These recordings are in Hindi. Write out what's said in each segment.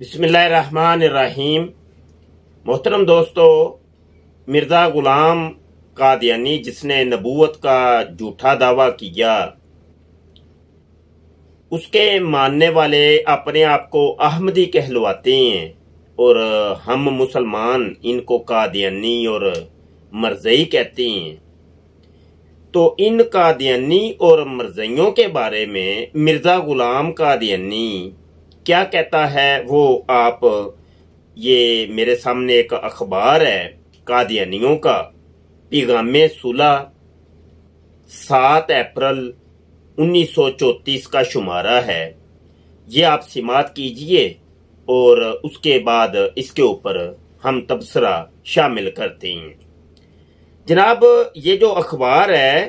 बिस्मिल्लाहिर्रहमानिर्रहीम। मोहतरम दोस्तों, मिर्जा गुलाम कादियानी जिसने नबूवत का झूठा दावा किया, उसके मानने वाले अपने आप को अहमदी कहलवाते हैं और हम मुसलमान इनको कादियानी और मरज़ई कहते हैं। तो इन कादियानी और मरज़इयों के बारे में मिर्जा गुलाम कादियानी क्या कहता है वो आप ये मेरे सामने एक अखबार है कादियानियों का, पैगामे सुलह 7 अप्रैल 1934 का शुमारा है। ये आप सिमात कीजिए और उसके बाद इसके ऊपर हम तबसरा शामिल करते हैं। जनाब, ये जो अखबार है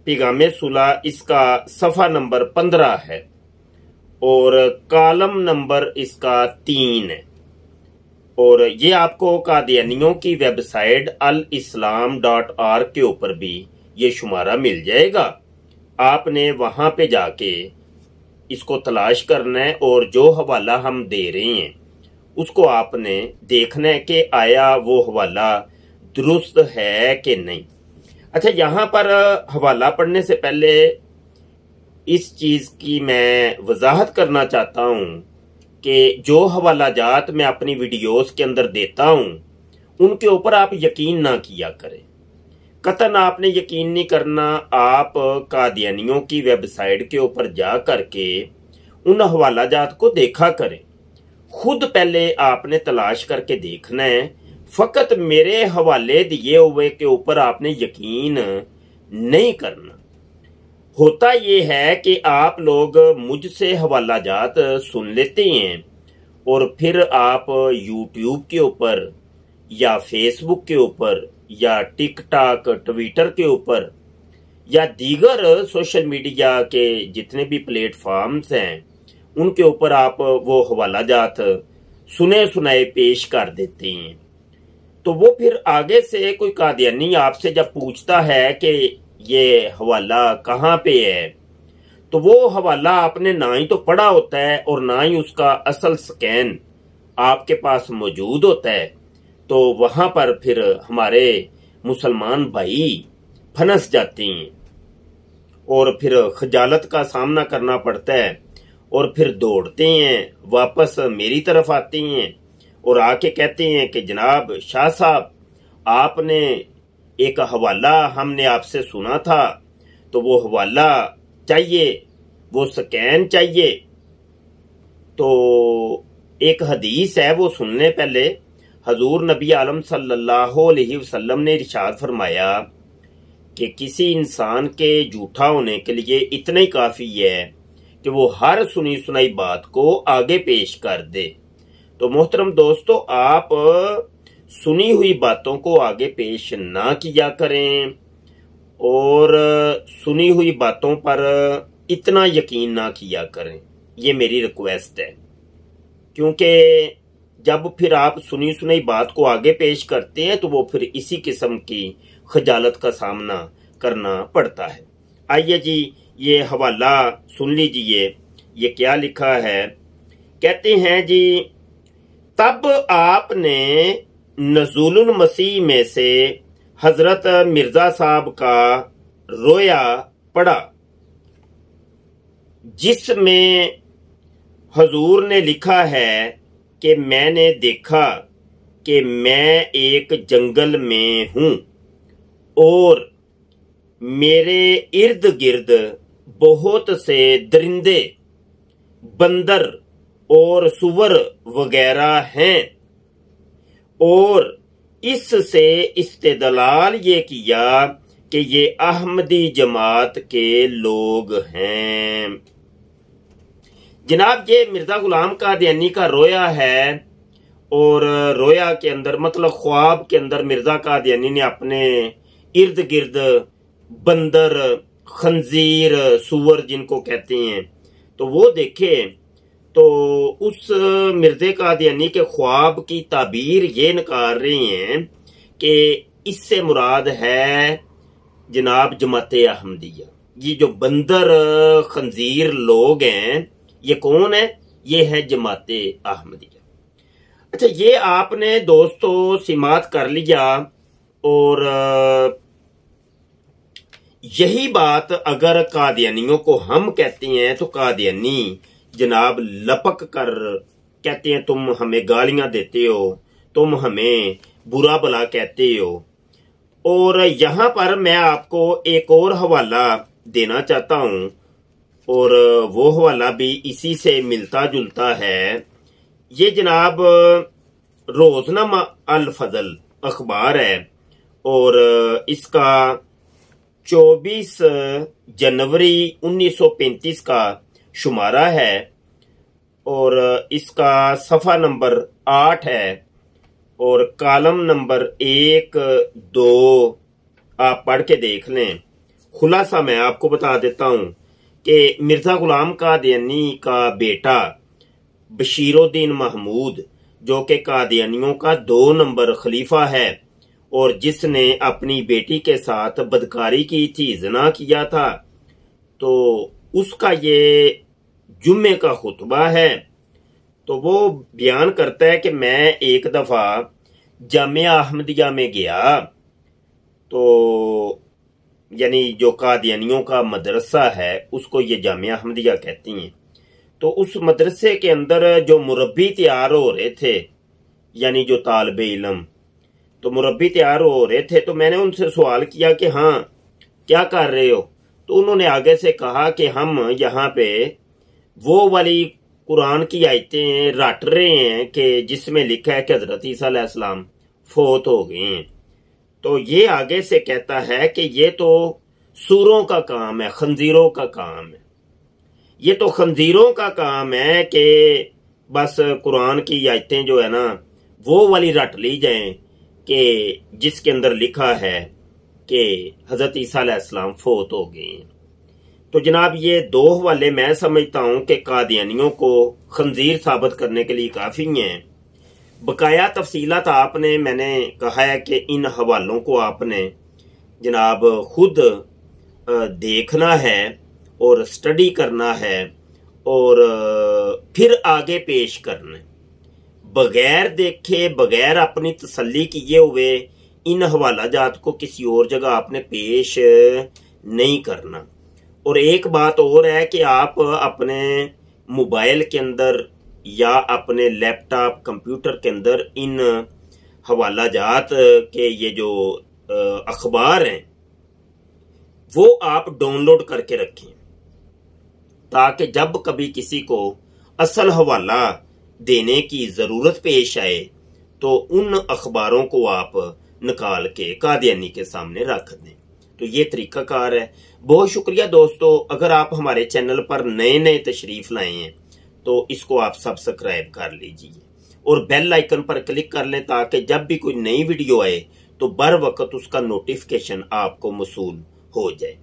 पैगामे सुलह, इसका सफ़ा नंबर 15 है और कॉलम नंबर इसका 3 है। और ये आपको कादियानियों की वेबसाइट alislam.org के ऊपर भी ये शुमारा मिल जाएगा। आपने वहां पे जाके इसको तलाश करना है और जो हवाला हम दे रहे हैं उसको आपने देखना है कि आया वो हवाला दुरुस्त है कि नहीं। अच्छा, यहाँ पर हवाला पढ़ने से पहले इस चीज की मैं वजाहत करना चाहता हूं कि जो हवाला जात मैं अपनी वीडियोस के अंदर देता हूं उनके ऊपर आप यकीन ना किया करें। कतन आपने यकीन नहीं करना। आप कादियानियों की वेबसाइट के ऊपर जा करके उन हवाला जात को देखा करें। खुद पहले आपने तलाश करके देखना है। फकत मेरे हवाले दिए हुए के ऊपर आपने यकीन नहीं करना। होता ये है कि आप लोग मुझसे हवाला जात सुन लेते हैं और फिर आप यूट्यूब के ऊपर या फेसबुक के ऊपर या टिकटॉक ट्विटर के ऊपर या दीगर सोशल मीडिया के जितने भी प्लेटफॉर्म्स हैं उनके ऊपर आप वो हवाला जात सुने सुनाए पेश कर देते हैं। तो वो फिर आगे से कोई कादियानी आपसे जब पूछता है कि ये हवाला कहाँ पे है, तो वो हवाला आपने ना ही तो पढ़ा होता है और ना ही उसका असल स्कैन आपके पास मौजूद होता है। तो वहां पर फिर हमारे मुसलमान भाई फंस जाते हैं और फिर खजालत का सामना करना पड़ता है और फिर दौड़ते हैं, वापस मेरी तरफ आते हैं और आके कहते हैं कि जनाब शाह साहब, आपने एक हवाला हमने आपसे सुना था, तो वो हवाला चाहिए, वो स्कैन चाहिए। तो एक हदीस है वो सुनने पहले हजूर नबी आलम सल्लल्लाहु अलैहि वसल्लम ने इरशाद फरमाया कि किसी इंसान के झूठा होने के लिए इतना ही काफी है कि वो हर सुनी सुनाई बात को आगे पेश कर दे। तो मोहतरम दोस्तों, आप सुनी हुई बातों को आगे पेश ना किया करें और सुनी हुई बातों पर इतना यकीन ना किया करें। ये मेरी रिक्वेस्ट है, क्योंकि जब फिर आप सुनी सुनाई बात को आगे पेश करते हैं तो वो फिर इसी किस्म की खजालत का सामना करना पड़ता है। आइए जी, ये हवाला सुन लीजिए। ये क्या लिखा है, कहते हैं जी, तब आपने नज़ुलुल मसीह में से हजरत मिर्जा साहब का रोया पढ़ा, जिसमें हजूर ने लिखा है कि मैंने देखा कि मैं एक जंगल में हूं और मेरे इर्द गिर्द बहुत से दरिंदे, बंदर और सुअर वगैरह हैं और इससे इस्तेदलाल ये किया कि ये अहमदी जमात के लोग हैं। जनाब, ये मिर्जा गुलाम कादियानी का रोया है और रोया के अंदर मतलब ख्वाब के अंदर मिर्जा कादियानी ने अपने इर्द गिर्द बंदर, खंजीर, सुअर जिनको कहते हैं, तो वो देखे। तो उस मिर्जे कादियानी के ख्वाब की ताबीर ये नकार रहे हैं कि इससे मुराद है जनाब जमाते अहमदिया। ये जो बंदर खंजीर लोग हैं ये कौन है? ये है जमाते अहमदिया। अच्छा, ये आपने दोस्तों सिमात कर लिया। और यही बात अगर कादियानियों को हम कहते हैं तो कादियानी जनाब लपक कर कहते हैं तुम हमें गालियां देते हो, तुम हमें बुरा भला कहते हो। और यहां पर मैं आपको एक और हवाला देना चाहता हूं, और वो हवाला भी इसी से मिलता जुलता है। ये जनाब रोजनामा अल फजल अखबार है, और इसका 24 जनवरी 1935 का शुमारा है, और इसका सफ़ा नंबर 8 है, और कालम नंबर 1, 2 आप पढ़ के देख लें। खुलासा मैं आपको बता देता हूं कि मिर्जा गुलाम कादियानी का बेटा बशीरुद्दीन महमूद, जो कि कादियानियों का 2 नंबर खलीफा है और जिसने अपनी बेटी के साथ बदकारी की थी, ज़िना किया था, तो उसका ये जुम्मे का खुतबा है। तो वो बयान करता है कि मैं एक दफा जामिया अहमदिया में गया, तो यानी जो कादियानियों का मदरसा है उसको ये जामिया अहमदिया कहती हैं। तो उस मदरसे के अंदर जो मुरब्बी तैयार हो रहे थे, यानी जो तालिबे इल्म, तो मुरब्बी तैयार हो रहे थे, तो मैंने उनसे सवाल किया कि हाँ क्या कर रहे हो। तो उन्होंने आगे से कहा कि हम यहाँ पे वो वाली कुरान की आयतें रट रहे हैं कि जिसमें लिखा है कि हजरत ईसा अलैहिस्सलाम फोत हो गए हैं। तो ये आगे से कहता है कि ये तो सूरों का काम है, खंजीरों का काम है। ये तो खंजीरों का काम है कि बस कुरान की आयतें जो है ना वो वाली रट ली जाएं कि जिसके अंदर लिखा है कि हजरत ईसा अलैहिस्सलाम फोत हो गए हैं। तो जनाब ये 2 हवाले मैं समझता हूं कि कादियानियों को खंजीर साबित करने के लिए काफी हैं। बकाया तफसीलात आपने, मैंने कहा है कि इन हवालों को आपने जनाब खुद देखना है और स्टडी करना है और फिर आगे पेश करना है। बगैर देखे, बगैर अपनी तसल्ली किए हुए इन हवालाजात को किसी और जगह आपने पेश नहीं करना। और एक बात और है कि आप अपने मोबाइल के अंदर या अपने लैपटॉप कंप्यूटर के अंदर इन हवालाजात के ये जो अखबार हैं वो आप डाउनलोड करके रखें, ताकि जब कभी किसी को असल हवाला देने की जरूरत पेश आए तो उन अखबारों को आप निकाल के कादियानी के सामने रख दें। तो ये तरीकाकार है। बहुत शुक्रिया दोस्तों। अगर आप हमारे चैनल पर नए नए तशरीफ लाए हैं तो इसको आप सब्सक्राइब कर लीजिए और बेल आइकन पर क्लिक कर लें, ताकि जब भी कोई नई वीडियो आए तो बर वक्त उसका नोटिफिकेशन आपको मसूल हो जाए।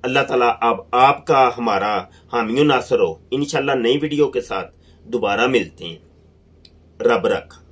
अल्लाह ताला अब आपका हमारा हामी नासर हो। इंशाल्लाह नई वीडियो के साथ दोबारा मिलते हैं। रब रखा।